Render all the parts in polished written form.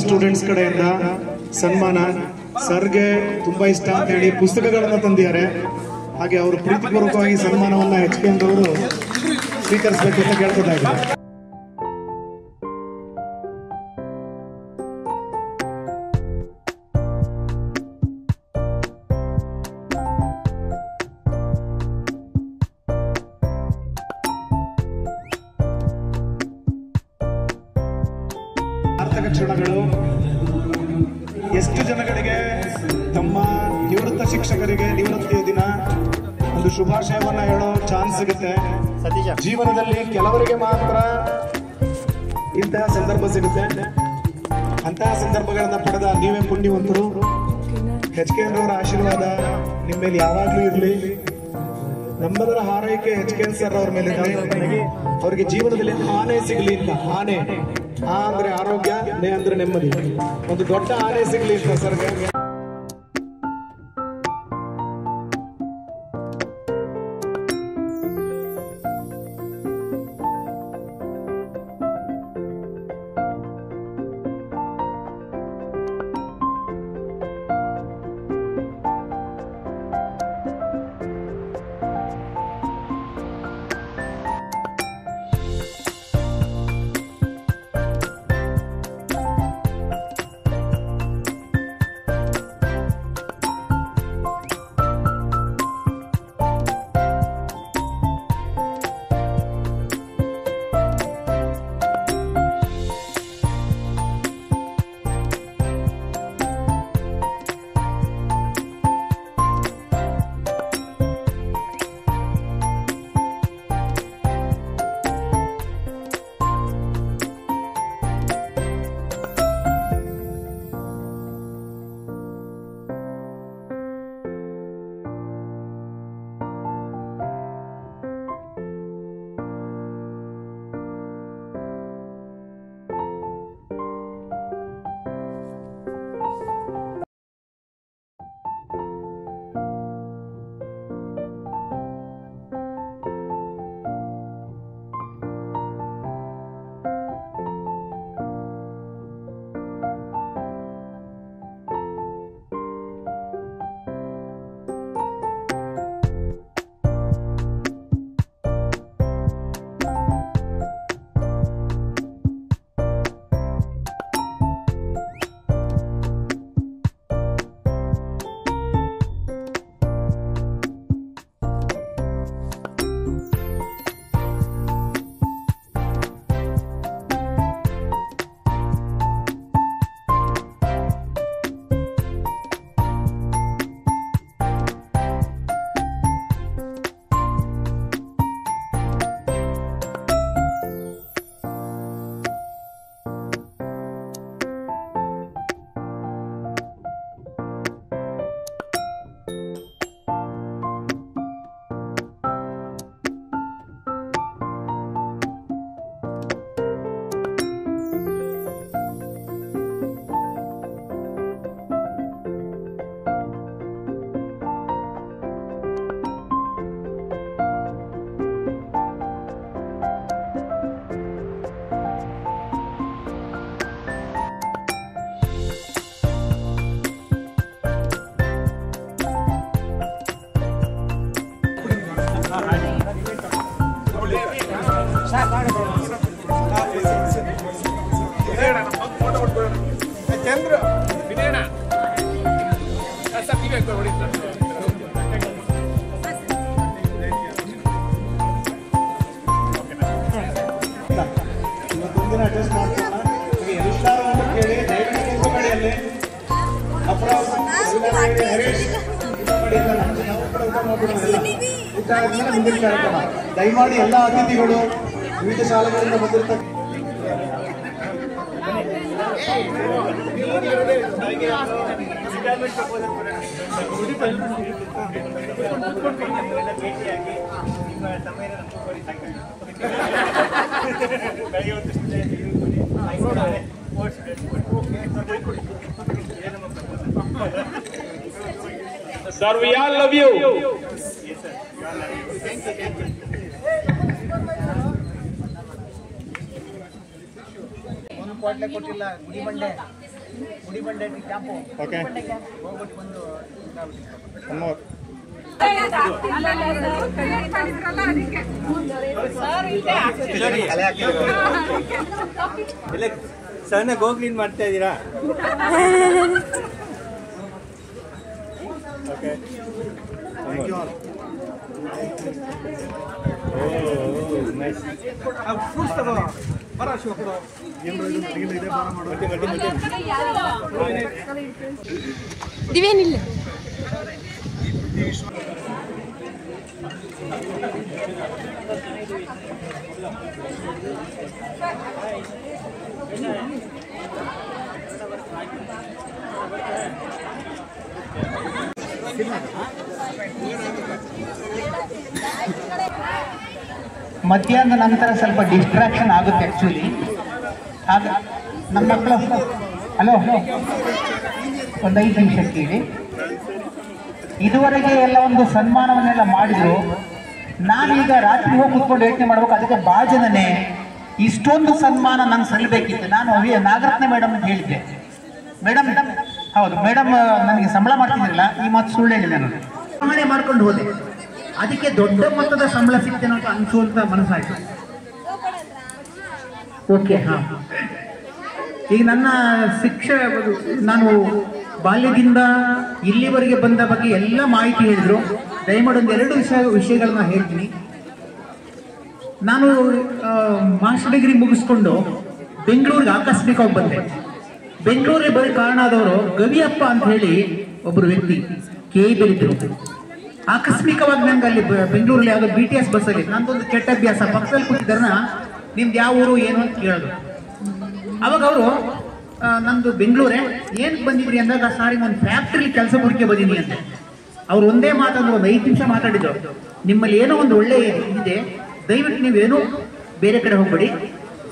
Students ಕಡೆಯಿಂದ ಸನ್ಮಾನ. ಸರ್ಗೆ ತುಂಬಾ ಇಷ್ಟ ಅಂತ ಹೇಳಿ ಪುಸ್ತಕಗಳನ್ನ ತಂದಿದ್ದಾರೆ. ಹಾಗೆ ಅವರು ಪ್ರೀತಿಪೂರ್ವಕವಾಗಿ ಸನ್ಮಾನವನ್ನ HKM ಅವರು ಸ್ವೀಕರಿಸಬೇಕು ಅಂತ ಕೇಳ್ಕೊತಾ ಇದ್ದಾರೆ. ಸಾರ್ಥಕ ಕ್ಷಣಗಳು. ಎಷ್ಟು ಜನಗಳಿಗೆ ತಮ್ಮ ನಿವೃತ್ತ ಶಿಕ್ಷಕರಿಗೆ ನಿವೃತ್ತಿಯ ದಿನ ಒಂದು ಶುಭಾಶಯವನ್ನ ಹೇಳೋ ಚಾನ್ಸ್ ಸಿಗುತ್ತೆ. ಜೀವನದಲ್ಲಿ ಕೆಲವರಿಗೆ ಮಾತ್ರ ಇಂತಹ ಸಂದರ್ಭ ಸಿಗುತ್ತೆ. ಅಂತಹ ಸಂದರ್ಭಗಳನ್ನ ಪಡೆದ ನೀವೇ ಪುಣ್ಯವಂತರು. HKM ಅವರ ಆಶೀರ್ವಾದ ನಿಮ್ಮ ಮೇಲೆ ಯಾವಾಗ್ಲೂ ಇರಲಿ. ನಮ್ಮೆಲ್ಲರ ಹಾರೈಕೆ HKM ಸರ್ ಅವ್ರ ಮೇಲೆ ಅವರಿಗೆ ಜೀವನದಲ್ಲಿ ಆನೆ ಸಿಗಲಿ ಅಂತ. ಆನೆ ಆ ಅಂದ್ರೆ ಆರೋಗ್ಯ, ನೇ ಅಂದ್ರೆ ನೆಮ್ಮದಿ. ಒಂದು ದೊಡ್ಡ ಆನೆ ಸಿಗ್ಲಿ ಅಂತ ಸರ್ಗೆ. ದಯಮಾಡಿ ಎಲ್ಲ ಅತಿಥಿಗಳು ವಿವಿಧ ಶಾಲೆಗಳಿಂದ ಬಂದಿರತಕ್ಕ Sir, we all love you. ಒಂದು ಕೊಡ್ಲೆ ಕೊಟ್ಟಿಲ್ಲ ಗುಡಿ ಬಂಡೆ ಓಕೆ ಒನ್ ಮೋರ್. ಸಣ್ಣ ಗೋಗ್ಲಿನ್ ಮಾಡ್ತಾ ಇದ್ದೀರಾ? Okay nice. ದಿವೇನಿಲ್ಲ ಮಧ್ಯಾಹ್ನದ ನಂತರ ಸ್ವಲ್ಪ ಡಿಸ್ಟ್ರಾಕ್ಷನ್ ಆಗುತ್ತೆ ಆ್ಯಕ್ಚುಲಿ. ಆಗ ನಮ್ಮ ಮಕ್ಕಳು ಹಲೋ ಒಂದು 5 ನಿಮಿಷ ಕೇಳಿ. ಇದುವರೆಗೆ ಎಲ್ಲ ಒಂದು ಸನ್ಮಾನವನ್ನೆಲ್ಲ ಮಾಡಿದ್ರು. ನಾನೀಗ ರಾತ್ರಿ ಹೋಗಿ ಕೂತ್ಕೊಂಡು ಯೋಚನೆ ಮಾಡ್ಬೇಕು, ಅದಕ್ಕೆ ಭಾಳ ಜನನೇ ಇಷ್ಟೊಂದು ಸನ್ಮಾನ ನಂಗೆ ಸಲ್ಲಬೇಕಿತ್ತು. ನಾನು ನಾಗರತ್ನ ಮೇಡಮ್ ಅಂತ ಹೇಳಿದ್ದೆ. ಮೇಡಮ್ ಹೌದು ಮೇಡಮ್ ನನಗೆ ಸಂಬಳ ಮಾಡ್ತಿದ್ದಿರಲ್ಲ, ಈ ಮಾತು ಸುಳ್ಳು ಹೇಳಿದೆ. ನಾನು ನಿರ್ವಹಣೆ ಮಾಡ್ಕೊಂಡು ಹೋದೆ, ಅದಕ್ಕೆ ದೊಡ್ಡ ಮೊತ್ತದ ಸಂಬಳ ಸಿಗ್ತೇನೋ ಅಂತ ಅನ್ಸುವಂತ ಮನಸ್ಸಾಯ್ತು. ಓಕೆ ಹಾಂ, ಈಗ ನನ್ನ ನಾನು ಬಾಲ್ಯದಿಂದ ಇಲ್ಲಿವರೆಗೆ ಬಂದ ಬಗ್ಗೆ ಎಲ್ಲ ಮಾಹಿತಿ ಹೇಳಿದ್ರು. ದಯಮಾಡಿ ಒಂದು 2 ವಿಷಯಗಳನ್ನ ಹೇಳ್ತೀನಿ. ನಾನು ಮಾಸ್ಟರ್ ಡಿಗ್ರಿ ಮುಗಿಸ್ಕೊಂಡು ಬೆಂಗಳೂರಿಗೆ ಆಕಸ್ಮಿಕವಾಗಿ ಬಂದೆ. ಬೆಂಗಳೂರಿಗೆ ಬರೀ ಕಾರಣ ಆದವರು ಗವಿಯಪ್ಪ ಅಂತ ಹೇಳಿ ಒಬ್ಬರು ವ್ಯಕ್ತಿ KEB ಇದ್ರು. ಆಕಸ್ಮಿಕವಾಗಿ ನಂಗೆ ಅಲ್ಲಿ ಬೆಂಗಳೂರಲ್ಲಿ ಯಾವುದೋ BTS ಬಸ್ಸಲ್ಲಿ ನಂದೊಂದು ಕೆಟ್ಟ ಅಭ್ಯಾಸ, ಪಕ್ಕದಲ್ಲಿ ಕೂತಿದ್ದಾರನ ನಿಮ್ದು ಯಾವ ಊರು ಏನು ಅಂತ ಕೇಳೋದು. ಅವಾಗ ಅವರು ನಂದು ಬೆಂಗಳೂರೇ, ಏನಕ್ಕೆ ಬಂದಿದ್ರಿ ಅಂದಾಗ ಸಾರಿ ಒಂದು ಫ್ಯಾಕ್ಟ್ರಿಲಿ ಕೆಲಸ ಹುಡುಕಿ ಬಂದಿನಿ ಅಂತೆ. ಅವ್ರು ಒಂದೇ ಮಾತಂದ್ರೆ ಒಂದು 5 ನಿಮಿಷ ಮಾತಾಡಿದ್ರು. ನಿಮ್ಮಲ್ಲಿ ಏನೋ ಒಂದು ಒಳ್ಳೆ ಇದೆ, ದಯವಿಟ್ಟು ನೀವೇನು ಬೇರೆ ಕಡೆ ಹೋಗ್ಬೇಡಿ,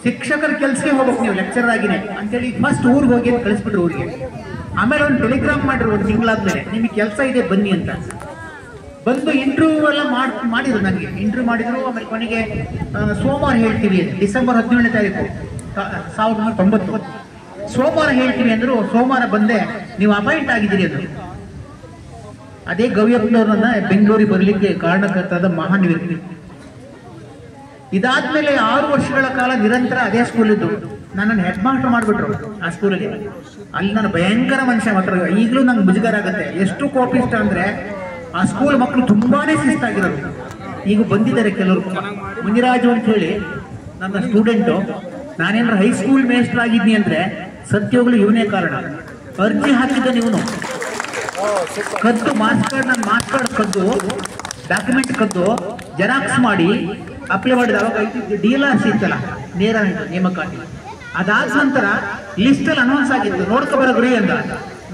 ಶಿಕ್ಷಕರ ಕೆಲಸಕ್ಕೆ ಹೋಗ್ಬೇಕು ನೀವು ಲೆಕ್ಚರರ್ ಆಗಿನೇ ಅಂತೇಳಿ ಫಸ್ಟ್ ಊರಿಗೆ ಹೋಗಿ ಅಂತ ಕಳಿಸ್ಬಿಟ್ರು ಊರಿಗೆ. ಆಮೇಲೆ ಒಂದು ಟೆಲಿಗ್ರಾಮ್ ಮಾಡಿದ್ರು, ಒಂದು ತಿಂಗಳಾದ್ಮೇಲೆ ನಿಮಗೆ ಕೆಲಸ ಇದೆ ಬನ್ನಿ ಅಂತ. ಬಂದು ಇಂಟರ್ವ್ಯೂ ಎಲ್ಲ ಮಾಡಿದ್ರು, ನನಗೆ ಇಂಟರ್ವ್ಯೂ ಮಾಡಿದ್ರು. ಆಮೇಲೆ ಕೊನೆಗೆ ಸೋಮವಾರ ಹೇಳ್ತೀವಿ, ಡಿಸೆಂಬರ್ 17ನೇ ತಾರೀಕು 1990 ಸೋಮವಾರ ಹೇಳ್ತೀವಿ ಅಂದ್ರು. ಸೋಮವಾರ ಬಂದೆ, ನೀವು ಅಪಾಯಿಂಟ್ ಆಗಿದ್ದೀರಿ ಅಂದ್ರು. ಅದೇ ಗವಿಯಪ್ಪನವ್ರನ್ನ ಬೆಂಗಳೂರಿಗೆ ಬರಲಿಕ್ಕೆ ಕಾರಣಕರ್ತಾದ ಮಹಾನ್ ವ್ಯಕ್ತಿ. ಇದಾದ್ಮೇಲೆ 6 ವರ್ಷಗಳ ಕಾಲ ನಿರಂತರ ಅದೇ ಸ್ಕೂಲ್ ಇದ್ದು ನನ್ನನ್ನು ಹೆಡ್ ಮಾಸ್ಟರ್ ಮಾಡಿಬಿಟ್ರು ಆ ಸ್ಕೂಲಲ್ಲಿ. ಅಲ್ಲಿ ನಾನು ಭಯಂಕರ ಮನುಷ್ಯ ಮಾತ್ರ. ಈಗಲೂ ನಂಗೆ ಮುಜುಗರ ಆಗುತ್ತೆ. ಎಷ್ಟು ಕೋಪಿಷ್ಟ ಅಂದ್ರೆ ಆ ಸ್ಕೂಲ್ ಮಕ್ಕಳು ತುಂಬಾನೇ ಶಿಸ್ತಾಗಿರೋದು. ಈಗ ಬಂದಿದ್ದಾರೆ ಕೆಲವರು. ಮುನಿರಾಜು ಅಂತ ಹೇಳಿ ನನ್ನ ಸ್ಟೂಡೆಂಟು. ನಾನೇನಾದ್ರು ಹೈಸ್ಕೂಲ್ ಮೇಸ್ಟರ್ ಆಗಿದ್ನಿ ಅಂದ್ರೆ ಸತ್ಯವಾಗ್ಲೂ ಇವನೇ ಕಾರಣ. ಅರ್ಜಿ ಹಾಕಿದ್ದಾನೆ ಇವನು, ಕದ್ದು ಮಾರ್ಕ್ಸ್ ಕಾರ್ಡ್, ನನ್ನ ಮಾರ್ಕ್ಸ್ ಕಾರ್ಡ್ ಕದ್ದು, ಡಾಕ್ಯುಮೆಂಟ್ ಕದ್ದು ಜೆರಾಕ್ಸ್ ಮಾಡಿ ಅಪ್ಲೈ ಮಾಡಿದ. ಅವಾಗ DLRC ಇತ್ತಲ್ಲ, ನೇರ ನೇಮಕಾತಿ. ಅದಾದ ನಂತರ ಲಿಸ್ಟಲ್ಲಿ ಅನೌನ್ಸ್ ಆಗಿತ್ತು, ನೋಡ್ಕೊಬರ ಗುರಿ ಅಂತ.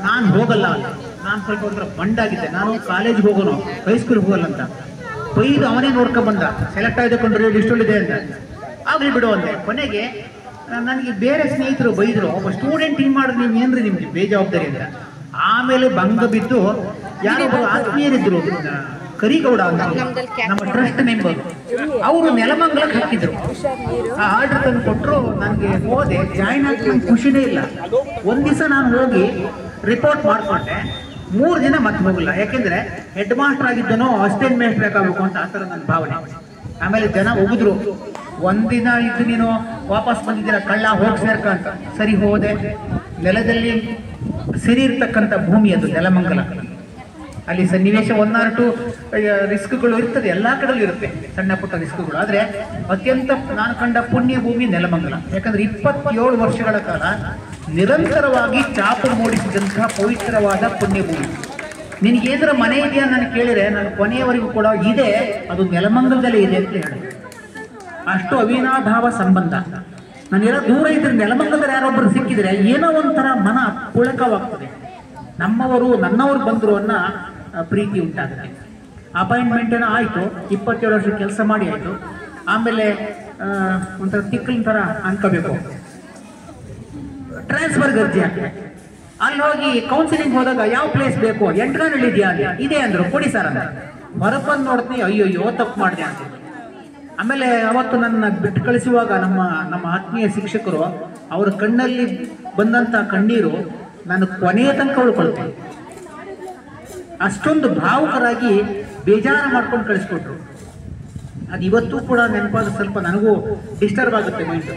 ನಾನು ಹೋಗಲ್ಲ, ನಾನು ಸ್ವಲ್ಪ ಒಂಥರ ಬಂಡಾಗಿದ್ದೆ. ನಾನು ಕಾಲೇಜ್ಗೆ ಹೋಗೋನು, ಹೈಸ್ಕೂಲ್ಗೆ ಹೋಗಲ್ಲ ಅಂತ ಬೈದು ಅವನೇ ನೋಡ್ಕೊ ಬಂದ. ಸೆಲೆಕ್ಟ್ ಆಗಿಕೊಂಡ್ರೆ ಲಿಸ್ಟಲ್ಲಿದೆ ಅಂತ. ಆಗ್ಲಿ ಬಿಡು ಅಂದೆ. ಕೊನೆಗೆ ನನಗೆ ಬೇರೆ ಸ್ನೇಹಿತರು ಬೈದರು, ಒಬ್ಬ ಸ್ಟೂಡೆಂಟ್ ಹಿಂಗೆ ಮಾಡಿದ್ರೆ ನೀವು ಏನ್ರಿ ನಿಮ್ಗೆ ಬೇಜವಾಬ್ದಾರಿ ಅಂತ. ಆಮೇಲೆ ಭಂಗ ಬಿದ್ದು ಯಾರೊಬ್ಬರು ಆತ್ಮೀಯರಿದ್ರು, ಕರಿಗೌಡ ಅಂತ ನಮ್ಮ ಟ್ರಸ್ಟ್ ಮೆಂಬರ್, ಅವರು ನೆಲಮಂಗಲಕ್ಕೆ ಹಾಕಿದ್ರು. ಆ ಆರ್ಡರ್ ತಂದು ಕೊಟ್ಟರು. ನನಗೆ ಹೋದೆ, ಜಾಯಿನ್ ಆಗಿ ನಂಗೆ ಖುಷಿನೇ ಇಲ್ಲ. ಒಂದು ದಿವಸ ನಾನು ಹೋಗಿ ರಿಪೋರ್ಟ್ ಮಾಡಿಕೊಂಡೆ. 3 ದಿನ ಮತ್ತೆ ಹೋಗಿಲ್ಲ. ಯಾಕೆಂದ್ರೆ ಹೆಡ್ ಮಾಸ್ಟರ್ ಆಗಿದ್ದನೋ ಅಸಿಸ್ಟೆಂಟ್ ಮೇಸ್ಟರ್ ಆಗಬೇಕು ಅಂತ ಆ ಥರ ನನ್ನ ಭಾವನೆ. ಆಮೇಲೆ ಜನ ಹೋಗಿದ್ರು, ಒಂದಿನ ಇದ್ದು ನೀನು ವಾಪಸ್ ಬಂದಿದ್ದೀರ ಕಳ್ಳ, ಹೋಗಿ ಸೇರ್ಕ ಅಂತ. ಸರಿ ಹೋದೆ. ನೆಲದಲ್ಲಿ ಸಿರಿ ಇರ್ತಕ್ಕಂಥ ಭೂಮಿ ಅದು ನೆಲಮಂಗಲ. ಅಲ್ಲಿ ಸನ್ನಿವೇಶ 1 or 2 ರಿಸ್ಕ್ಗಳು ಇರ್ತದೆ, ಎಲ್ಲಾ ಕಡೆಯಲ್ಲೂ ಇರುತ್ತೆ ಸಣ್ಣ ಪುಟ್ಟ ರಿಸ್ಕ್ಗಳು. ಆದ್ರೆ ಅತ್ಯಂತ ನಾನು ಕಂಡ ಪುಣ್ಯ ಭೂಮಿ ನೆಲಮಂಗಲ. ಯಾಕಂದ್ರೆ 27 ವರ್ಷಗಳ ಕಾಲ ನಿರಂತರವಾಗಿ ಚಾಪು ಮೂಡಿಸಿದಂತಹ ಪವಿತ್ರವಾದ ಪುಣ್ಯ ಭೂಮಿ. ನಿನಗೇನಾರ ಮನೆ ಇದೆಯಾ ನಾನು ಕೇಳಿದ್ರೆ ನಾನು ಕೊನೆಯವರೆಗೂ ಕೂಡ ಇದೆ, ಅದು ನೆಲಮಂಗಲದಲ್ಲೇ ಇದೆ ಅಂತ ಹೇಳಿ. ಅಷ್ಟು ಅವಿನಾಭಾವ ಸಂಬಂಧ. ನಾನೆಲ್ಲ ದೂರ ಇದ್ರೆ ನೆಲಮಂಗಲದಲ್ಲಿ ಯಾರೊಬ್ಬರು ಸಿಕ್ಕಿದ್ರೆ ಏನೋ ಒಂಥರ ಮನ ಪುಳಕವಾಗ್ತದೆ. ನಮ್ಮವರು ನನ್ನವರು ಬಂದರು ಅನ್ನೋ ಪ್ರೀತಿ ಉಂಟಾಗುತ್ತೆ. ಅಪಾಯಿಂಟ್ಮೆಂಟ್ ಏನೋ ಆಯಿತು, 27 ವರ್ಷ ಕೆಲಸ ಮಾಡಿ ಆಯಿತು. ಆಮೇಲೆ ಒಂಥರ ತಿಕ್ಕಲಿನ ಥರ ಅನ್ಕೋಬೇಕು, ಟ್ರಾನ್ಸ್ಫರ್ಗೆ ಅರ್ಜಿ ಹಾಕಿ ಅಲ್ಲಿ ಹೋಗಿ ಕೌನ್ಸಿಲಿಂಗ್ ಹೋದಾಗ ಯಾವ ಪ್ಲೇಸ್ ಬೇಕು, ಎಂಟ್ಗಾನಹಳ್ಳಿ ಇದೆಯಾ ಅಂತ. ಇದೆ ಅಂದರು, ಕೊಡಿ ಸರ್ ಅಂತ. ಹೊರಬಂದು ನೋಡ್ತೀನಿ, ಅಯ್ಯೋ ತಪ್ಪು ಮಾಡಿದೆ ಅಂತ. ಆಮೇಲೆ ಅವತ್ತು ನನ್ನ ಬಿಟ್ಟು ಕಳಿಸುವಾಗ ನಮ್ಮ ಆತ್ಮೀಯ ಶಿಕ್ಷಕರು ಅವರ ಕಣ್ಣಲ್ಲಿ ಬಂದಂಥ ಕಣ್ಣೀರು ನಾನು ಕೊನೆಯ ತನಕ ಉಳ್ಕೊಳ್ತೇನೆ. ಅಷ್ಟೊಂದು ಭಾವುಕರಾಗಿ ಬೇಜಾರು ಮಾಡ್ಕೊಂಡು ಕಳಿಸ್ಕೊಟ್ರು. ಅದು ಇವತ್ತೂ ಕೂಡ ನೆನಪಾದ ಸ್ವಲ್ಪ ನನಗೂ ಡಿಸ್ಟರ್ಬ್ ಆಗುತ್ತೆ ಮೈಂಡ್.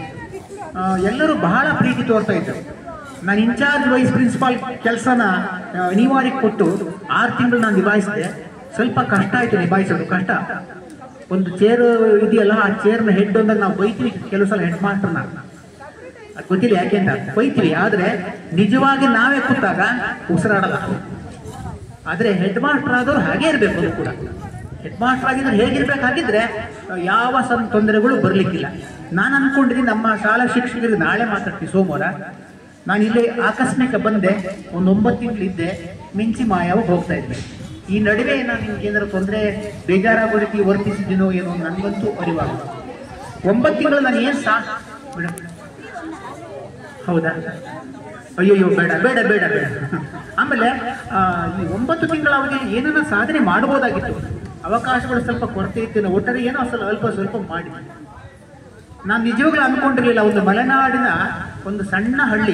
ಎಲ್ಲರೂ ಬಹಳ ಪ್ರೀತಿ ತೋರ್ತಾ ಇದ್ರು. ನಾನು ಇನ್ಚಾರ್ಜ್ ವೈಸ್ ಪ್ರಿನ್ಸಿಪಾಲ್ ಕೆಲಸನ ಅನಿವಾರ್ಯ ಕೊಟ್ಟು 6 ತಿಂಗಳು ನಾನು ನಿಭಾಯಿಸಿದೆ. ಸ್ವಲ್ಪ ಕಷ್ಟ ಆಯಿತು ನಿಭಾಯಿಸೋದು, ಕಷ್ಟ. ಒಂದು ಚೇರ್ ಇದೆಯಲ್ಲ, ಆ ಚೇರ್ನ ಹೆಡ್ ಅಂದಾಗ ನಾವು ಬೈತೀವಿ ಕೆಲವು ಸಲ ಹೆಡ್ ಮಾಸ್ಟರ್ನ, ಅದು ಗೊತ್ತಿಲ್ಲ ಯಾಕೆ ಅಂತ ಬೈತೀವಿ. ಆದರೆ ನಿಜವಾಗಿ ನಾವೇ ಕೂತಾಗ ಉಸಿರಾಡಲ್ಲ. ಆದರೆ ಹೆಡ್ ಮಾಸ್ಟರ್ ಆದವ್ರು ಹಾಗೇ ಇರಬೇಕು. ಅದು ಕೂಡ ಹೆಡ್ ಮಾಸ್ಟರ್ ಆಗಿದ್ರೆ ಹೇಗಿರ್ಬೇಕಾಗಿದ್ರೆ ಯಾವ ತೊಂದರೆಗಳು ಬರಲಿಕ್ಕಿಲ್ಲ. ನಾನು ಅನ್ಕೊಂಡಿದ್ದೀನಿ ನಮ್ಮ ಶಾಲಾ ಶಿಕ್ಷಕರಿಗೆ ನಾಳೆ ಮಾತಾಡ್ತೀವಿ ಸೋಮವಾರ. ನಾನು ಇಲ್ಲಿ ಆಕಸ್ಮಿಕ ಬಂದೆ, ಒಂದು 9 ತಿಂಗಳಿದ್ದೆ, ಮಿಂಚಿ ಮಾಯಾವ ಹೋಗ್ತಾ ಇದ್ದೆ. ಈ ನಡುವೆ ನಾನು ನಿಮ್ಗೆ ಏನಾದ್ರು ತೊಂದರೆ ಬೇಜಾರಾಗೋ ರೀತಿ ವರ್ತಿಸಿದ್ದೀನೋ ಏನೋ ನನಗಂತೂ ಅರಿವಾಗುತ್ತೆ. 9 ತಿಂಗಳು ನಾನು ಏನು ಮೇಡಮ್, ಹೌದಾ? ಅಯ್ಯೋ ಬೇಡ ಬೇಡ ಬೇಡ ಬೇಡ. ಆಮೇಲೆ ಈ 9 ತಿಂಗಳ ಅವಧಿಯಲ್ಲಿ ಏನನ್ನ ಸಾಧನೆ ಮಾಡಬಹುದಾಗಿತ್ತು, ಅವಕಾಶಗಳು ಸ್ವಲ್ಪ ಕೊರತೆ ಇತ್ತು. ಒಟ್ಟಾರೆ ಏನೋ ಅಲ್ಪ ಸ್ವಲ್ಪ ಮಾಡಿ. ನಾನು ನಿಜವಾಗ್ಲೂ ಅಂದ್ಕೊಂಡಿರ್ಲಿಲ್ಲ. ಒಂದು ಮಲೆನಾಡಿನ ಒಂದು ಸಣ್ಣ ಹಳ್ಳಿ,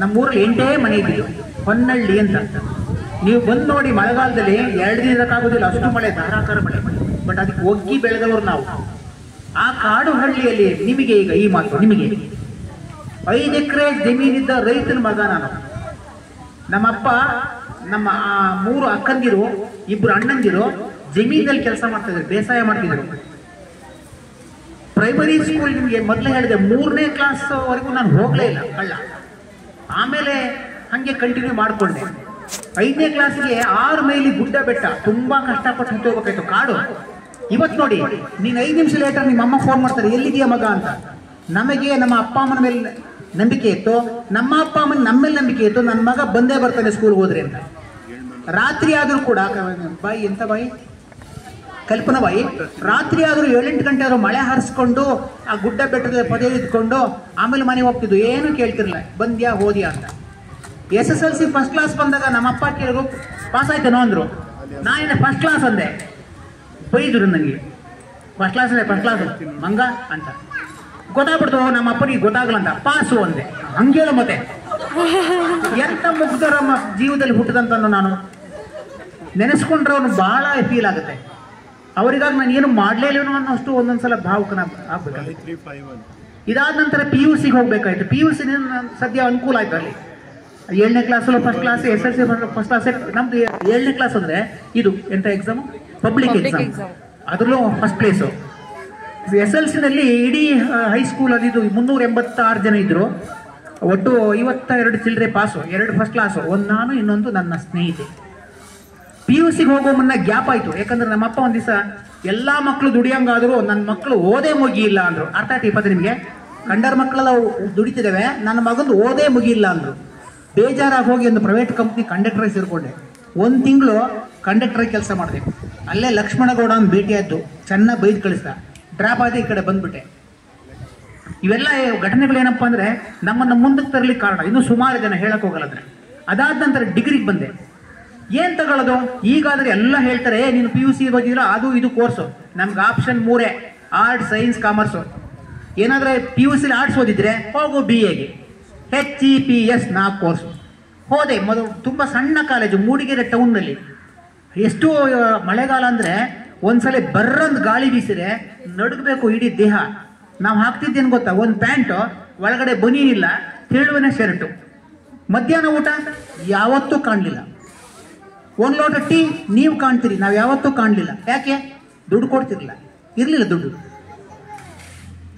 ನಮ್ಮೂರಲ್ಲಿ 8 ಮನೆ ಇದ್ದಿದ್ದು, ಹೊನ್ನಳ್ಳಿ ಅಂತ. ನೀವು ಬಂದು ನೋಡಿ, ಮಳೆಗಾಲದಲ್ಲಿ 2 ದಿನಕ್ಕಾಗೋದಿಲ್ಲ ಅಷ್ಟು ಮಳೆ, ಧಾರಾಕಾರ ಮಳೆ. ಬಟ್ ಅದಕ್ಕೆ ಒಗ್ಗಿ ಬೆಳೆದವರು ನಾವು. ಆ ಕಾಡು ಹಳ್ಳಿಯಲ್ಲಿ ನಿಮಗೆ ಈಗ ಈ ಮಾತು, ನಿಮಗೆ 5 ಎಕರೆ ಜಮೀನಿದ್ದ ರೈತನ ಮಗ ನಾನು. ನಮ್ಮಪ್ಪ, ನಮ್ಮ 3 ಅಕ್ಕಂದಿರು, 2 ಅಣ್ಣಂದಿರು ಜಮೀನಲ್ಲಿ ಕೆಲಸ ಮಾಡ್ತಾ ಇದ್ರು, ಬೇಸಾಯ ಮಾಡ್ತಿದ್ರು. ಪ್ರೈಮರಿ ಸ್ಕೂಲ್ ನಿಮಗೆ ಮೊದಲೇ ಹೇಳಿದೆ, 3ನೇ ಕ್ಲಾಸ್ವರೆಗೂ ನಾನು ಹೋಗಲೇ ಇಲ್ಲ ಕಳ್ಳ. ಆಮೇಲೆ ಹಾಗೆ ಕಂಟಿನ್ಯೂ ಮಾಡಿಕೊಂಡೆ. 5ನೇ ಕ್ಲಾಸ್ಗೆ 6 ಮೈಲಿ ಗುಡ್ಡ ಬೆಟ್ಟ, ತುಂಬಾ ಕಷ್ಟಪಟ್ಟು ಹತ್ತಿ ಹೋಗ್ಬೇಕಾಯ್ತು, ಕಾಡು. ಇವತ್ತು ನೋಡಿ, ನೀನು 5 ನಿಮಿಷ ಲೇಟರ್ ನಿಮ್ಮ ಅಮ್ಮ ಫೋನ್ ಮಾಡ್ತಾರೆ, ಎಲ್ಲಿದೆಯಾ ಮಗ ಅಂತ. ನಮಗೆ ನಮ್ಮ ಅಪ್ಪ ಅಮ್ಮನ ಮೇಲೆ ನಂಬಿಕೆ ಇತ್ತು, ನಮ್ಮ ಅಪ್ಪ ಅಮ್ಮನ ನಮ್ಮ ಮೇಲೆ ನಂಬಿಕೆ ಇತ್ತು, ನನ್ನ ಮಗ ಬಂದೇ ಬರ್ತಾನೆ ಸ್ಕೂಲ್ಗೆ ಹೋದ್ರೆ ಅಂತ. ರಾತ್ರಿ ಆದರೂ ಕೂಡ ಬಾಯಿ ಎಂತ ಬಾಯಿ ಕಲ್ಪನಾ ಬಾಯಿ, ರಾತ್ರಿ ಆದರೂ 7-8 ಗಂಟೆ ಆದರೂ ಮಳೆ ಹಾರಿಸ್ಕೊಂಡು ಆ ಗುಡ್ಡ ಬೆಟ್ಟದ ಪದೇ ಇದ್ಕೊಂಡು ಆಮೇಲೆ ಮನೆಗೆ ಹೋಗ್ತಿದ್ದು, ಏನು ಕೇಳ್ತಿರ್ಲಿಲ್ಲ, ಬಂದ್ಯಾ ಹೋದ್ಯಾ ಅಂತ. SSLC ಫಸ್ಟ್ ಕ್ಲಾಸ್ ಬಂದಾಗ ನಮ್ಮಪ್ಪ ಕೇಳಿದ್ರು, ಪಾಸ್ ಆಯ್ತೇನೋ ಅಂದ್ರು. ನಾನೇನೆ ಫಸ್ಟ್ ಕ್ಲಾಸ್ ಅಂದೆ, ಬೈದ್ರು ನನಗೆ. ಫಸ್ಟ್ ಕ್ಲಾಸ್ ಅಂದ್ರೆ ಫಸ್ಟ್ ಕ್ಲಾಸ್ ಮಂಗ ಅಂತ ಗೊತ್ತಾಗ್ಬಿಡ್ತು. ನಮ್ಮ ಅಪ್ಪನಿಗೆ ಗೊತ್ತಾಗಲ್ಲ ಅಂತ ಪಾಸು ಅಂದೆ. ಹಂಗೇಳ ಮತ್ತೆ ಎಂತ ಮುಗ್ಧರ ಜೀವದಲ್ಲಿ ಹುಟ್ಟಿದಂತ ನಾನು ನೆನೆಸ್ಕೊಂಡ್ರೆ ಅವನು ಬಹಳ ಫೀಲ್ ಆಗುತ್ತೆ. ಅವರಿಗಾಗಿ ನಾನು ಏನು ಮಾಡಲೇನೋ ಅನ್ನೋಷ್ಟು ಒಂದೊಂದ್ಸಲ ಭಾವುಕನ ಆಗ್ಬೇಕಾಗಿತ್ತು. ಇದಾದ ನಂತರ PUC ಹೋಗ್ಬೇಕಾಯ್ತು. PUC ಸದ್ಯ ಅನುಕೂಲ ಆಯ್ತು. ಅಲ್ಲಿ 7ನೇ ಕ್ಲಾಸಲ್ಲೂ first class, SSLC first class. ನಮ್ದು 7ನೇ ಕ್ಲಾಸ್ ಅಂದ್ರೆ ಇದು ಎಂತ ಎಕ್ಸಾಮ್, ಪಬ್ಲಿಕ್ ಎಕ್ಸಾಮ್, ಅದ್ರಲ್ಲೂ ಫಸ್ಟ್ ಪ್ಲೇಸು. SSLCನಲ್ಲಿ ಇಡೀ ಹೈಸ್ಕೂಲಲ್ಲಿ ಇದು 386 ಜನ ಇದ್ರು. ಒಟ್ಟು 52 ಚಿಲ್ಲರೆ ಪಾಸು, 2 ಫಸ್ಟ್ ಕ್ಲಾಸು, ಒಂದು ನಾನು, ಇನ್ನೊಂದು ನನ್ನ ಸ್ನೇಹಿತೆ. PUCಗೆ ಹೋಗೋ ಮುನ್ನ ಗ್ಯಾಪ್ ಆಯಿತು. ಯಾಕಂದ್ರೆ ನಮ್ಮಪ್ಪ ಒಂದು ದಿವಸ ಎಲ್ಲ ಮಕ್ಕಳು ದುಡಿಯಂಗಾದ್ರು ನನ್ನ ಮಕ್ಕಳು ಓದೇ ಮುಗಿಯಿಲ್ಲ ಅಂದರು. ಅರ್ಥ ಆಯ್ತು ಇಪ್ಪತ್ತು ನಿಮಗೆ? ಕಂಡರ್ ಮಕ್ಕಳೆಲ್ಲ ದುಡಿತಿದ್ದೇವೆ, ನನ್ನ ಮಗಂದು ಓದೇ ಮುಗಿಯಿಲ್ಲ ಅಂದರು. ಬೇಜಾರಾಗಿ ಹೋಗಿ ಒಂದು ಪ್ರೈವೇಟ್ ಕಂಪ್ನಿ ಕಂಡಕ್ಟರ್ ಸೇರಿಕೊಂಡೆ. 1 ತಿಂಗಳು ಕಂಡಕ್ಟರ್ ಕೆಲಸ ಮಾಡಿದೆ. ಅಲ್ಲೇ ಲಕ್ಷ್ಮಣಗೌಡ ಅಂತ ಭೇಟಿಯಾದ್ದು, ಚೆನ್ನಾಗಿ ಬೈದು ಕಳಿಸ್ದ. ಡ್ರಾಪ್ ಆದ ಈ ಕಡೆ ಬಂದ್ಬಿಟ್ಟೆ. ಇವೆಲ್ಲ ಘಟನೆಗಳೇನಪ್ಪ ಅಂದರೆ ನಮ್ಮನ್ನು ಮುಂದಕ್ಕೆ ತರಲಿಕ್ಕೆ ಕಾರಣ. ಇನ್ನೂ ಸುಮಾರು ಜನ ಹೇಳಕ್ಕೆ ಹೋಗಲ್ಲ. ಅಂದರೆ ಅದಾದ ನಂತರ ಡಿಗ್ರಿಗೆ ಬಂದೆ. ಏನು ತಗೊಳ್ಳೋದು? ಈಗಾದರೆ ಎಲ್ಲ ಹೇಳ್ತಾರೆ, ನೀನು PUC ಓದಿದ್ರೆ ಅದು ಇದು ಕೋರ್ಸು. ನಮ್ಗೆ ಆಪ್ಷನ್ 3 ಆರ್ಟ್ಸ್, ಸೈನ್ಸ್, ಕಾಮರ್ಸು. ಏನಾದರೆ PUCಲಿ ಆರ್ಟ್ಸ್ ಓದಿದ್ರೆ ಹೋಗು BAಗೆ, HEPS 4 ಕೋರ್ಸು. ಹೋದೆ. ಮೊದಲು ತುಂಬ ಸಣ್ಣ ಕಾಲೇಜು, ಮೂಡಿಗೆರೆ ಟೌನ್ನಲ್ಲಿ. ಎಷ್ಟು ಮಳೆಗಾಲ ಅಂದರೆ ಒಂದ್ಸಲ ಬರ್ರಂದು ಗಾಳಿ ಬೀಸಿದ್ರೆ ನಡುಗಬೇಕು ಇಡೀ ದೇಹ. ನಾವು ಹಾಕ್ತಿದ್ದೇನು ಗೊತ್ತಾ, ಒಂದು ಪ್ಯಾಂಟು, ಒಳಗಡೆ ಬನೀನಿಲ್ಲ, ತೆಳುವಿನ ಶರ್ಟು. ಮಧ್ಯಾಹ್ನ ಊಟ ಯಾವತ್ತೂ ಕಾಣಲಿಲ್ಲ. 1 ಲೋಟ ಟೀ ನೀವು ಕಾಣ್ತೀರಿ, ನಾವು ಯಾವತ್ತೂ ಕಾಣಲಿಲ್ಲ. ಯಾಕೆ? ದುಡ್ಡು ಕೊಡ್ತಿರ್ಲಿಲ್ಲ, ಇರಲಿಲ್ಲ ದುಡ್ಡು.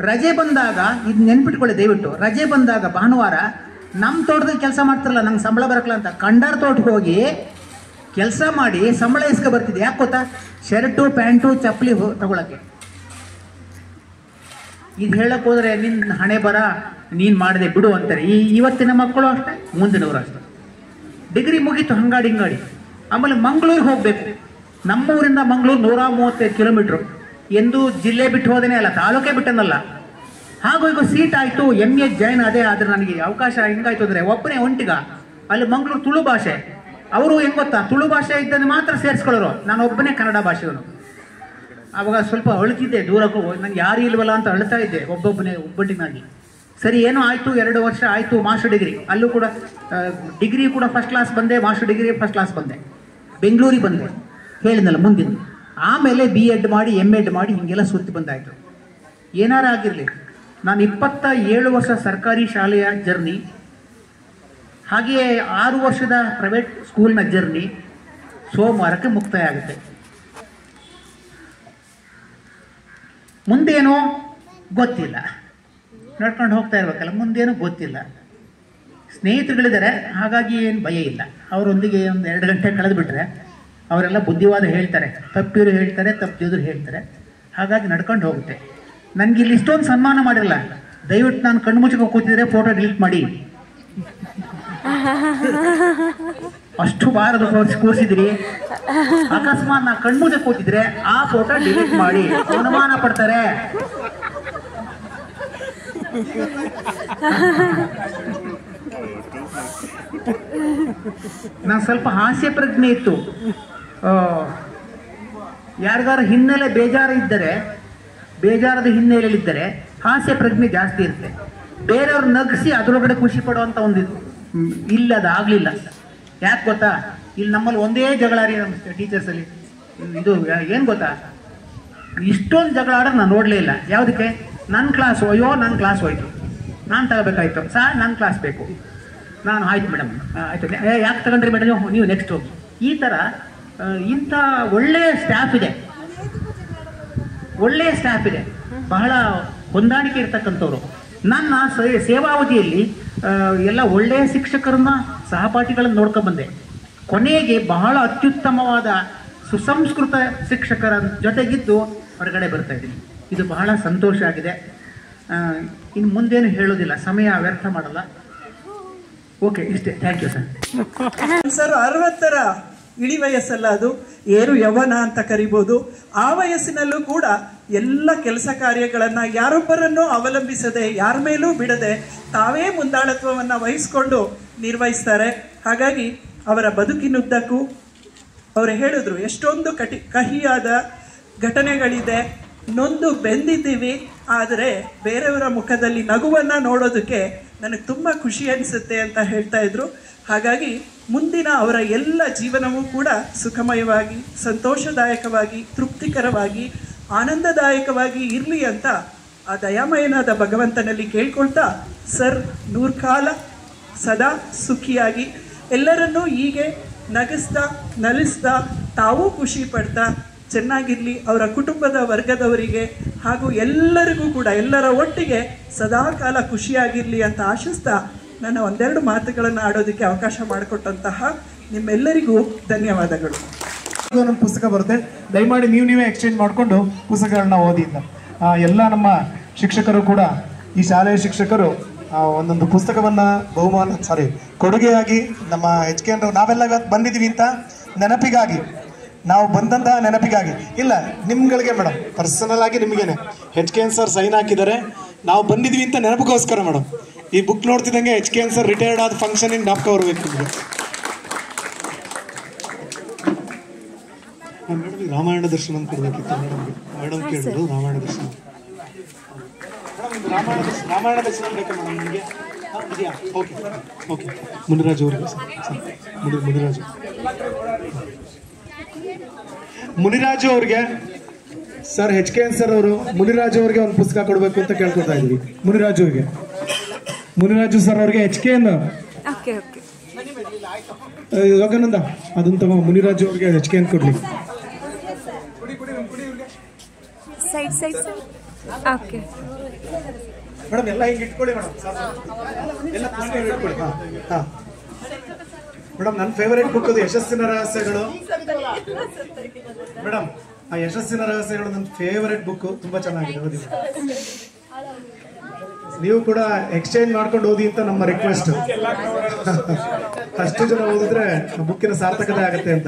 ರಜೆ ಬಂದಾಗ, ಇದು ನೆನ್ಪಿಟ್ಕೊಳ್ಳಿ ದಯವಿಟ್ಟು, ರಜೆ ಬಂದಾಗ ಭಾನುವಾರ ನಮ್ಮ ತೋಟದಲ್ಲಿ ಕೆಲಸ ಮಾಡ್ತಿರಲ್ಲ, ನಂಗೆ ಸಂಬಳ ಬರಕಲ್ಲ ಅಂತ ಕಂಡಾರ ತೋಟಕ್ಕೆ ಹೋಗಿ ಕೆಲಸ ಮಾಡಿ ಸಂಬಳ ಇಸ್ಕೊ ಬರ್ತಿದ್ದೆ. ಯಾಕೆ ಗೊತ್ತಾ? ಶರ್ಟು, ಪ್ಯಾಂಟು, ಚಪ್ಪಲಿ ತಗೊಳಕ್ಕೆ. ಇದು ಹೇಳಕ್ಕೆ ಹೋದರೆ ನಿನ್ನ ಹಣೆ ಬರ, ನೀನು ಮಾಡಿದೆ ಬಿಡು ಅಂತಾರೆ. ಇವತ್ತಿನ ಮಕ್ಕಳು ಅಷ್ಟೇ, ಮುಂದಿನವರು ಅಷ್ಟೇ. ಡಿಗ್ರಿ ಮುಗೀತು, ಹಂಗಾಡಿ ಹಿಂಗಾಡಿ. ಆಮೇಲೆ ಮಂಗಳೂರಿಗೆ ಹೋಗಬೇಕು. ನಮ್ಮೂರಿಂದ ಮಂಗಳೂರು 135 ಕಿಲೋಮೀಟ್ರು. ಎಂದು ಜಿಲ್ಲೆ ಬಿಟ್ಟು ಹೋದೇನೆ ಅಲ್ಲ, ತಾಲೂಕೇ ಬಿಟ್ಟನಲ್ಲ. ಹಾಗೂ ಈಗ ಸೀಟ್ ಆಯಿತು, MA ಜಾಯ್ನ್ ಅದೇ. ಆದರೆ ನನಗೆ ಅವಕಾಶ ಹೆಂಗಾಯ್ತು ಅಂದರೆ, ಒಬ್ಬನೇ ಒಂಟಿಗ ಅಲ್ಲಿ ಮಂಗಳೂರು ತುಳು ಭಾಷೆ. ಅವರು ಹೆಂಗೆ ಗೊತ್ತಾ, ತುಳು ಭಾಷೆ ಇದ್ದನ್ನು ಮಾತ್ರ ಸೇರಿಸ್ಕೊಳ್ಳೋರು, ನಾನು ಒಬ್ಬನೇ ಕನ್ನಡ ಭಾಷೆಯವನು. ಆವಾಗ ಸ್ವಲ್ಪ ಅಳ್ತಿದ್ದೆ, ದೂರಕ್ಕೂ ನನಗೆ ಯಾರು ಇಲ್ವಲ್ಲ ಅಂತ ಅಳ್ತಾ ಇದ್ದೆ, ಒಬ್ಬೊಬ್ಬನೇ ಒಬ್ಬಟ್ಟಿನಾಗಿ. ಸರಿ ಏನೋ ಆಯಿತು, 2 ವರ್ಷ ಆಯಿತು, ಮಾಸ್ಟರ್ ಡಿಗ್ರಿ. ಅಲ್ಲೂ ಕೂಡ ಡಿಗ್ರಿ ಕೂಡ ಫಸ್ಟ್ ಕ್ಲಾಸ್ ಬಂದೆ, ಮಾಸ್ಟರ್ ಡಿಗ್ರಿ ಫಸ್ಟ್ ಕ್ಲಾಸ್ ಬಂದೆ, ಬೆಂಗಳೂರಿಗೆ ಬಂದೆ, ಹೇಳಿದ್ನಲ್ಲ ಮುಂದಿನ. ಆಮೇಲೆ B.Ed ಮಾಡಿ M.Ed ಮಾಡಿ ಹೀಗೆಲ್ಲ ಸುತ್ತಿ ಬಂದಾಯಿತು. ಏನಾರ ಆಗಿರಲಿ, ನಾನು 27 ವರ್ಷ ಸರ್ಕಾರಿ ಶಾಲೆಯ ಜರ್ನಿ, ಹಾಗೆಯೇ 6 ವರ್ಷದ ಪ್ರೈವೇಟ್ ಸ್ಕೂಲ್ನ ಜರ್ನಿ ಸೋಮವಾರಕ್ಕೆ ಮುಕ್ತಾಯ ಆಗುತ್ತೆ. ಮುಂದೇನೋ ಗೊತ್ತಿಲ್ಲ, ನಡ್ಕೊಂಡು ಹೋಗ್ತಾ ಇರ್ಬೇಕಲ್ಲ, ಮುಂದೇನೋ ಗೊತ್ತಿಲ್ಲ. ಸ್ನೇಹಿತರುಗಳಿದ್ದಾರೆ, ಹಾಗಾಗಿ ಏನು ಭಯ ಇಲ್ಲ. ಅವರೊಂದಿಗೆ ಒಂದು 2 ಗಂಟೆ ಕಳೆದುಬಿಟ್ರೆ ಅವರೆಲ್ಲ ಬುದ್ಧಿವಾದ ಹೇಳ್ತಾರೆ, ತಪ್ಪಿರು ಹೇಳ್ತಾರೆ, ತಪ್ಪಿದ್ರು ಹೇಳ್ತಾರೆ. ಹಾಗಾಗಿ ನಡ್ಕೊಂಡು ಹೋಗುತ್ತೆ. ನನಗೆ ಇಲ್ಲಿ ಇಷ್ಟೊಂದು ಸನ್ಮಾನ ಮಾಡಿರಲ್ಲ, ದಯವಿಟ್ಟು ನಾನು ಕಣ್ಣು ಮುಚ್ಚಿಕೊಂಡು ಕೂತಿದ್ರೆ ಫೋಟೋ ಡಿಲೀಟ್ ಮಾಡಿ. ಅಷ್ಟು ಬಾರದು ಕೂರಿಸಿದ್ರಿ, ಅಕಸ್ಮಾತ್ ನಾ ಕಣ್ಮುಚ್ಚ ಕೂತಿದ್ರೆ ಆ ಫೋಟೋ ಡಿಲೀಟ್ ಮಾಡಿ, ಅನುಮಾನ ಪಡ್ತಾರೆ. ನಾನು ಸ್ವಲ್ಪ ಹಾಸ್ಯ ಪ್ರಜ್ಞೆ ಇತ್ತು. ಯಾರಿಗಾರ ಹಿನ್ನೆಲೆ ಬೇಜಾರದ ಹಿನ್ನೆಲೆಯಲ್ಲಿದ್ದರೆ ಹಾಸ್ಯ ಪ್ರಜ್ಞೆ ಜಾಸ್ತಿ ಇರುತ್ತೆ. ಬೇರೆಯವ್ರು ನಗಿಸಿ ಅದರೊಳಗಡೆ ಖುಷಿ ಪಡುವಂಥ ಒಂದು ಇಲ್ಲ, ಅದಾಗಲಿಲ್ಲ. ಯಾಕೆ ಗೊತ್ತಾ, ಇಲ್ಲಿ ನಮ್ಮಲ್ಲಿ ಒಂದೇ ಜಗಳ ರೀ ನಮ್ಮ ಟೀಚರ್ಸಲ್ಲಿ. ಇದು ಏನು ಗೊತ್ತಾ, ಇಷ್ಟೊಂದು ಜಗಳ ಆಡೋದು ನಾನು ನೋಡಲೇ ಇಲ್ಲ. ಯಾವುದಕ್ಕೆ? ನನ್ನ ಕ್ಲಾಸ್, ಅಯ್ಯೋ ನನ್ನ ಕ್ಲಾಸ್ ಹೋಯ್ತು, ನಾನು ತಗೋಬೇಕಾಯ್ತು, ಸರ್ ನನ್ನ ಕ್ಲಾಸ್ ಬೇಕು, ನಾನು ಆಯ್ತು ಮೇಡಮ್, ಆಯ್ತು, ಯಾಕೆ ತಗೊಂಡ್ರಿ ಮೇಡಮ್, ನೀವು ನೆಕ್ಸ್ಟ್ ಹೋಗಿ. ಈ ಥರ ಇಂಥ ಒಳ್ಳೆಯ ಸ್ಟಾಫ್ ಇದೆ, ಬಹಳ ಹೊಂದಾಣಿಕೆ ಇರ್ತಕ್ಕಂಥವ್ರು. ನನ್ನ ಸೇವಾವಧಿಯಲ್ಲಿ ಎಲ್ಲ ಒಳ್ಳೆಯ ಶಿಕ್ಷಕರನ್ನ, ಸಹಪಾಠಿಗಳನ್ನು ನೋಡ್ಕೊಂಡ್ಬಂದೆ. ಕೊನೆಗೆ ಬಹಳ ಅತ್ಯುತ್ತಮವಾದ ಸುಸಂಸ್ಕೃತ ಶಿಕ್ಷಕರ ಜೊತೆಗಿದ್ದು ಹೊರಗಡೆ ಬರ್ತಾ ಇದ್ದೀನಿ. ಇದು ಬಹಳ ಸಂತೋಷ ಆಗಿದೆ. ಇನ್ನು ಮುಂದೇನು ಹೇಳೋದಿಲ್ಲ, ಸಮಯ ವ್ಯರ್ಥ ಮಾಡಲ್ಲ. ಓಕೆ, ಇಷ್ಟೇ. Thank you sir. ಸರ್ 60ರ ಇಳಿ ವಯಸ್ಸಲ್ಲ, ಅದು ಏರು ಯೌವನ ಅಂತ ಕರಿಬೋದು. ಆ ವಯಸ್ಸಿನಲ್ಲೂ ಕೂಡ ಎಲ್ಲ ಕೆಲಸ ಕಾರ್ಯಗಳನ್ನು ಯಾರೊಬ್ಬರನ್ನು ಅವಲಂಬಿಸದೆ, ಯಾರ ಮೇಲೂ ಬಿಡದೆ ತಾವೇ ಮುಂದಾಳತ್ವವನ್ನು ವಹಿಸ್ಕೊಂಡು ನಿರ್ವಹಿಸ್ತಾರೆ. ಹಾಗಾಗಿ ಅವರ ಬದುಕಿನುದ್ದಕ್ಕೂ ಅವರು ಹೇಳಿದ್ರು, ಎಷ್ಟೊಂದು ಕಹಿಯಾದ ಘಟನೆಗಳಿದೆ, ನೊಂದು ಬೆಂದಿದ್ದೀವಿ, ಆದರೆ ಬೇರೆಯವರ ಮುಖದಲ್ಲಿ ನಗುವನ್ನು ನೋಡೋದಕ್ಕೆ ನನಗೆ ತುಂಬ ಖುಷಿ ಅನಿಸುತ್ತೆ ಅಂತ ಹೇಳ್ತಾ ಇದ್ರು. ಹಾಗಾಗಿ ಮುಂದಿನ ಅವರ ಎಲ್ಲ ಜೀವನವೂ ಕೂಡ ಸುಖಮಯವಾಗಿ, ಸಂತೋಷದಾಯಕವಾಗಿ, ತೃಪ್ತಿಕರವಾಗಿ, ಆನಂದದಾಯಕವಾಗಿ ಇರಲಿ ಅಂತ ಆ ದಯಾಮಯನಾದ ಭಗವಂತನಲ್ಲಿ ಕೇಳ್ಕೊಳ್ತಾ, ಸರ್ 100 ಕಾಲ ಸದಾ ಸುಖಿಯಾಗಿ ಎಲ್ಲರನ್ನೂ ಹೀಗೆ ನಗಿಸ್ತಾ ನಲಿಸ್ತಾ ತಾವೂ ಖುಷಿ ಪಡ್ತಾ ಚೆನ್ನಾಗಿರಲಿ, ಅವರ ಕುಟುಂಬದ ವರ್ಗದವರಿಗೆ ಹಾಗೂ ಎಲ್ಲರಿಗೂ ಕೂಡ ಎಲ್ಲರ ಒಟ್ಟಿಗೆ ಸದಾ ಕಾಲ ಖುಷಿಯಾಗಿರಲಿ ಅಂತ ಆಶಿಸ್ತಾ ನನ್ನ ಒಂದೆರಡು ಮಾತುಗಳನ್ನು ಆಡೋದಕ್ಕೆ ಅವಕಾಶ ಮಾಡಿಕೊಟ್ಟಂತಹ ನಿಮ್ಮೆಲ್ಲರಿಗೂ ಧನ್ಯವಾದಗಳು. ಒಂದು ಪುಸ್ತಕ ಬರುತ್ತೆ, ದಯಮಾಡಿ ನೀವೇ ಎಕ್ಸ್ಚೇಂಜ್ ಮಾಡಿಕೊಂಡು ಪುಸ್ತಕಗಳನ್ನ ಓದಿ ಅಂತ. ಎಲ್ಲ ನಮ್ಮ ಶಿಕ್ಷಕರು ಕೂಡ, ಈ ಶಾಲೆಯ ಶಿಕ್ಷಕರು ಒಂದೊಂದು ಪುಸ್ತಕವನ್ನ ಕೊಡುಗೆಯಾಗಿ ನಮ್ಮ HK ನಾವೆಲ್ಲ ಬಂದಿದ್ದೀವಿ ಅಂತ ನೆನಪಿಗಾಗಿ, ನಾವು ಬಂದಂತಹ ನೆನಪಿಗಾಗಿ ಇಲ್ಲ, ನಿಮ್ಗಳಿಗೆ ಮೇಡಮ್ ಪರ್ಸನಲ್ ಆಗಿ ನಿಮಗೇನೆ HK ಸರ್ ಸೈನ್ ಹಾಕಿದ್ದಾರೆ, ನಾವು ಬಂದಿದ್ವಿ ಅಂತ ನೆನಪಿಗೋಸ್ಕರ ಮೇಡಮ್. ಈ ಬುಕ್ ನೋಡ್ತಿದ್ದಂಗೆ HK ಸರ್ ರಿಟೈರ್ಡ್ ಆದ ಫಂಕ್ಷನ್ ಜ್ಞಾಪಕ ಬರಬೇಕು ನಿಮಗೆ. ಮೇಡಮ್ ರಾಮಾಯಣ ದರ್ಶನ ಕೊಡ್ಬೇಕಿತ್ತು ಮೇಡಮ್ ಕೇಳಿದ್ರು. ರಾಮಾಯಣ ದರ್ಶನ ರಾಮಾಯಣ ದರ್ಶನ ಬೇಕಾ ಮೇಡಮ್ ನಿಮಗೆ? ಇದೆಯಾ? Okay okay. ಮುನಿರಾಜು ಅವರಿಗೆ ಮುನಿರಾಜು ಅವ್ರಿಗೆ ಸರ್ HK ಸರ್ ಅವರು ಮುನಿರಾಜು ಅವ್ರಿಗೆ ಒಂದು ಪುಸ್ತಕ ಕೊಡಬೇಕು ಅಂತ ಕೇಳ್ಕೊತಾ ಇದ್ವಿ. ಮುನಿರಾಜು ಸರ್ ಅವ್ರಿಗೆ HK ಯೋಗಾನಂದ ಅದನ್ನ ತಗೋ, ಮುನಿರಾಜು ಅವ್ರಿಗೆ HK ಕೊಡ್ಲಿ. ಮೇಡಮ್ ಎಲ್ಲ ಹಿಂಗೆ ಇಟ್ಕೊಳ್ಳಿ ಮೇಡಮ್, ಎಲ್ಲ ಪುಸ್ತಕ ಇಟ್ಕೊಳ್ಳಿ. ಮೇಡಮ್ ನನ್ನ ಫೇವರೇಟ್ ಬುಕ್ ಅದು ಯಶಸ್ಸಿನ ರಹಸ್ಯಗಳು. ಮೇಡಮ್ ಆ ಯಶಸ್ಸಿನ ರಹಸ್ಯಗಳು ನನ್ನ ಫೇವರೇಟ್ ಬುಕ್, ತುಂಬಾ ಚೆನ್ನಾಗಿದೆ, ಓದಿ. ನೀವು ಕೂಡ ಎಕ್ಸ್ಚೇಂಜ್ ಮಾಡ್ಕೊಂಡು ಓದಿ ಅಂತ ನಮ್ಮ ರಿಕ್ವೆಸ್ಟ್. ಅಷ್ಟು ಜನ ಓದಿದ್ರೆ ಬುಕ್ಕಿನ ಸಾರ್ಥಕತೆ ಆಗುತ್ತೆ ಅಂತ.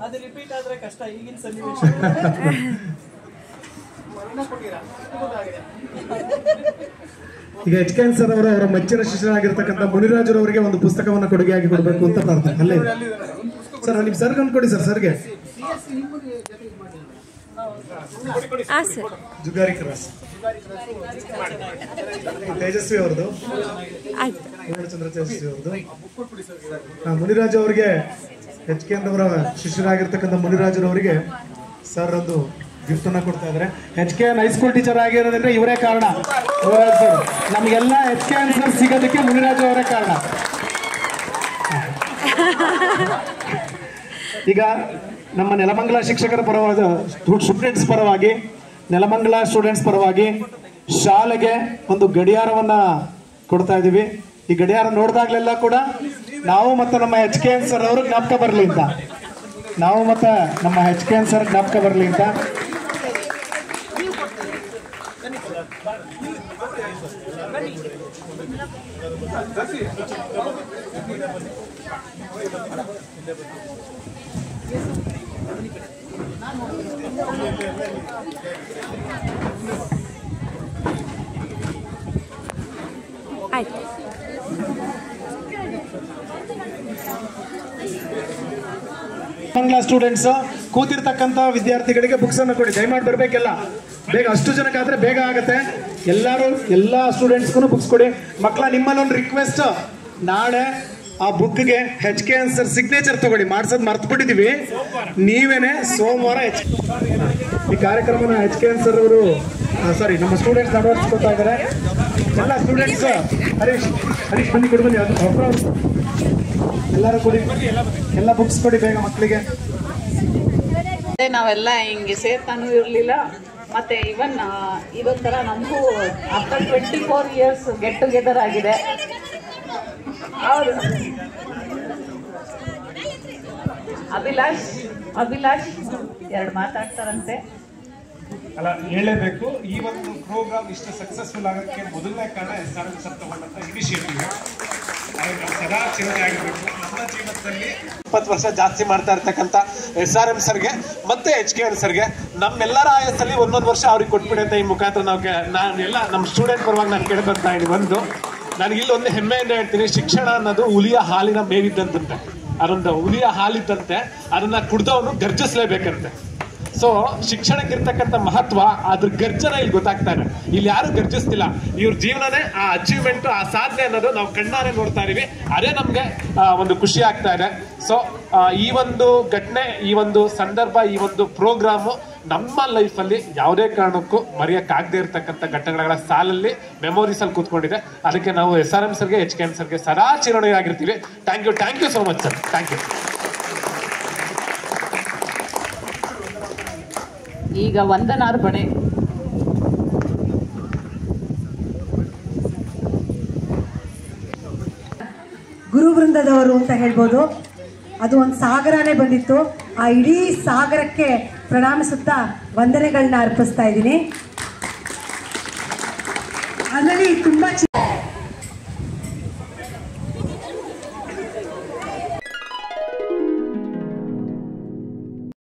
ಅದು ರಿಪೀಟ್ ಆದ್ರೆ ಕಷ್ಟ ಈಗಿನ ಸನ್ನಿವೇಶ. ಈಗ HK ಸರ್ ಅವರು ಅವರ ಮೆಚ್ಚಿನ ಶಿಷ್ಯರಾಗಿರ್ತಕ್ಕಂಥ ಮುನಿರಾಜುರವರಿಗೆ ಒಂದು ಪುಸ್ತಕವನ್ನು ಕೊಡುಗೆಯಾಗಿ ಕೊಡಬೇಕು ಅಂತ ಪ್ರಾರ್ಥನೆ. ಅಲ್ಲೇ ಸರ್, ನಿಮ್ ಸರ್ ಕೊಡಿ ಸರ್, ಸರ್ಗೆ ಹಾಂ ಸರ್. ಜುಗಾರಿ ಕ್ರಾಸ್. ತೇಜಸ್ವಿ ಅವ್ರದ್ದು, ಆಯ್ತು. ಚಂದ್ರ ತೇಜಸ್ವಿ ಅವ್ರದ್ದು. ಮುನಿರಾಜ್ ಅವರಿಗೆ HKN ಅವರ ಶಿಷ್ಯರಾಗಿರ್ತಕ್ಕಂಥ ಮುನಿರಾಜರವರಿಗೆ ಸರ್ ಒಂದು ಗಿಫ್ಟ್ ಅನ್ನ ಕೊಡ್ತಾ ಇದ್ದಾರೆ. HKN ಹೈಸ್ಕೂಲ್ ಟೀಚರ್ ಆಗಿರೋದಂದ್ರೆ ಇವರೇ ಕಾರಣ. ಮುನಿರಾಜ್ ಸರ್, ನಮಗೆಲ್ಲ HKN ಸರ್ ಸಿಗೋದಕ್ಕೆ ಮುನಿರಾಜ್ ಅವರೇ ಕಾರಣ. ಈಗ ನಮ್ಮ ನೆಲಮಂಗಲ ಶಿಕ್ಷಕರ ಪರವಾದ ಸ್ಟೂಡೆಂಟ್ಸ್ ಪರವಾಗಿ, ನೆಲಮಂಗಲ ಸ್ಟೂಡೆಂಟ್ಸ್ ಪರವಾಗಿ ಶಾಲೆಗೆ ಒಂದು ಗಡಿಯಾರವನ್ನ ಕೊಡ್ತಾ ಇದ್ದೀವಿ. ಈ ಗಡಿಯಾರ ನೋಡಿದಾಗ್ಲೆಲ್ಲ ಕೂಡ ನಾವು ಮತ್ತು ನಮ್ಮ HKN ಸರ್ ಅವರು ಜ್ಞಾಪಕ ಬರಲಿ ಅಂತ, ನಾವು ಮತ್ತು ನಮ್ಮ HKN ಸರ್ ಜ್ಞಾಪಕ ಬರಲಿ ಅಂತ ಆಯ್ತು. ಮಂಗಲ ಸ್ಟೂಡೆಂಟ್ಸ್ ಕೂತಿರ್ತಕ್ಕಂಥ ವಿದ್ಯಾರ್ಥಿಗಳಿಗೆ ಬುಕ್ಸ್ ಅನ್ನು ಕೊಡಿ, ದಯಮಾಡಿ ಬರಬೇಕೆಲ್ಲ ಬೇಗ. ಅಷ್ಟು ಜನಕ್ಕಾದ್ರೆ ಬೇಗ ಆಗುತ್ತೆ. ಎಲ್ಲ ಸ್ಟೂಡೆಂಟ್ಸ್ಗೂ ಬುಕ್ಸ್ ಕೊಡಿ. ಮಕ್ಕಳ, ನಿಮ್ಮಲ್ಲಿ ಒಂದು ರಿಕ್ವೆಸ್ಟ್, ನಾಳೆ ಆ ಬುಕ್ಗೆ HKN ಸರ್ ಸಿಗ್ನೇಚರ್ ತಗೊಳ್ಳಿ. ಮಾಡ್ಸೋದು ಮರ್ತು ಬಿಟ್ಟಿದೀವಿ, ನೀವೇನೆ ಸೋಮವಾರ ಈ ಕಾರ್ಯಕ್ರಮನ HKN ಸರ್ ಅವರು ನಮ್ಮ ಸ್ಟೂಡೆಂಟ್ಸ್ ಅಳವಡಿಸ್ಕೊತಾ ಇದ್ದಾರೆ. ಎಲ್ಲ ಸ್ಟೂಡೆಂಟ್ಸ್, ಹರೀಶ್ ಬನ್ನಿ ಕೊಡಿ, ಬನ್ನಿ, ಎಲ್ಲರೂ ಕೊಡಿ, ಎಲ್ಲ ಬುಕ್ಸ್ ಕೊಡಿ ಬೇಗ ಮಕ್ಕಳಿಗೆ. ನಾವೆಲ್ಲ ಹಿಂಗೆ ಸೇರ್ತಾನೂ ಇರಲಿಲ್ಲ. ಮತ್ತು ಇವನ್ ಇದೊಂಥರ ನಮಗೂ ಆಫ್ಟರ್ 24 years ಗೆಟ್ ಟುಗೆದರ್ ಆಗಿದೆ. ಅವರು ಅಭಿಲಾಷ್ ಎರಡು ಮಾತಾಡ್ತಾರಂತೆ. ಅಲ್ಲ, ಹೇಳಲೇಬೇಕು, ಈ ಒಂದು ಪ್ರೋಗ್ರಾಮ್ ಇಷ್ಟು ಸಕ್ಸಸ್ಫುಲ್ ಆಗೋಕ್ಕೆ ಮೊದಲನೇ ಕಾರಣ SRM ಸರ್ ತಗೊಂಡಂತ ಇನಿಷಿಯೇಟಿವ್. ಸದಾ ಚಿರತೆ ಆಗಿರ್ಬೇಕು. ನಮ್ಮ ಜೀವನದಲ್ಲಿ 20 ವರ್ಷ ಜಾಸ್ತಿ ಮಾಡ್ತಾ ಇರ್ತಕ್ಕಂಥ SRM ಸರ್ಗೆ ಮತ್ತೆ HKN ಸರ್ಗೆ ನಮ್ಮೆಲ್ಲರ ಆಯಸ್ಸಲ್ಲಿ ಒಂದೊಂದು ವರ್ಷ ಅವ್ರಿಗೆ ಕೊಟ್ಬಿಡಿ ಅಂತ ಈ ಮುಖಾಂತರ ನಾನು ಎಲ್ಲ ನಮ್ಮ ಸ್ಟೂಡೆಂಟ್ ಪರವಾಗಿ ನಾನು ಕೇಳಿ ಬರ್ತಾ ಇದ್ದೀನಿ. ನನಗಿಲ್ಲಿ ಒಂದು ಹೆಮ್ಮೆಯಿಂದ ಹೇಳ್ತೀನಿ, ಶಿಕ್ಷಣ ಅನ್ನೋದು ಹುಲಿಯ ಹಾಲಿನ ಮೇವಿದ್ದಂತೆ, ಅದೊಂದು ಹುಲಿಯ ಹಾಲಿದ್ದಂತೆ, ಅದನ್ನ ಕುಡ್ದವನು ಗರ್ಜಿಸ್ಲೇಬೇಕಂತೆ. ಸೊ ಶಿಕ್ಷಣಕ್ಕಿರ್ತಕ್ಕಂಥ ಮಹತ್ವ, ಅದ್ರ ಗರ್ಜನ ಇಲ್ಲಿ ಗೊತ್ತಾಗ್ತಾ ಇದೆ. ಇಲ್ಲಿ ಯಾರು ಗರ್ಜಿಸ್ತಿಲ್ಲ. ಇವ್ರ ಜೀವನನೇ ಆ ಅಚೀವ್ಮೆಂಟ್, ಆ ಸಾಧನೆ ಅನ್ನೋದು ನಾವು ಕಣ್ಣಾರೆ ನೋಡ್ತಾ ಇದೀವಿ. ಅದೇ ನಮ್ಗೆ ಒಂದು ಖುಷಿ ಆಗ್ತಾ ಇದೆ. ಸೊ ಈ ಒಂದು ಘಟನೆ, ಈ ಒಂದು ಸಂದರ್ಭ, ಈ ಒಂದು ಪ್ರೋಗ್ರಾಮು ನಮ್ಮ ಲೈಫಲ್ಲಿ ಯಾವುದೇ ಕಾರಣಕ್ಕೂ ಮರೆಯಕ್ಕಾಗದೇ ಇರತಕ್ಕಂಥ ಘಟನೆಗಳ ಸಾಲಲ್ಲಿ ಮೆಮೊರೀಸ್ ಅಲ್ಲಿ ಕೂತ್ಕೊಂಡಿದೆ. ಅದಕ್ಕೆ ನಾವು SRM ಸರ್ಗೆ, HKN ಸರ್ಗೆ ಸದಾ ಚಿರಋಣಿಯಾಗಿರ್ತೀವಿ. Thank you so much sir. Thank you. ಈಗ ವಂದನಾರ್ಪಣೆ. ಗುರು ವೃಂದದವರು ಅಂತ ಹೇಳ್ಬೋದು. ಅದು ಒಂದು ಸಾಗರನೇ ಬಂದಿತ್ತು. ಆ ಇಡೀ ಸಾಗರಕ್ಕೆ ಪ್ರಣಾಮಿಸುತ್ತಾ ವಂದನೆಗಳನ್ನ ಅರ್ಪಿಸ್ತಾ ಇದ್ದೀನಿ. ಅದರಲ್ಲಿ ತುಂಬ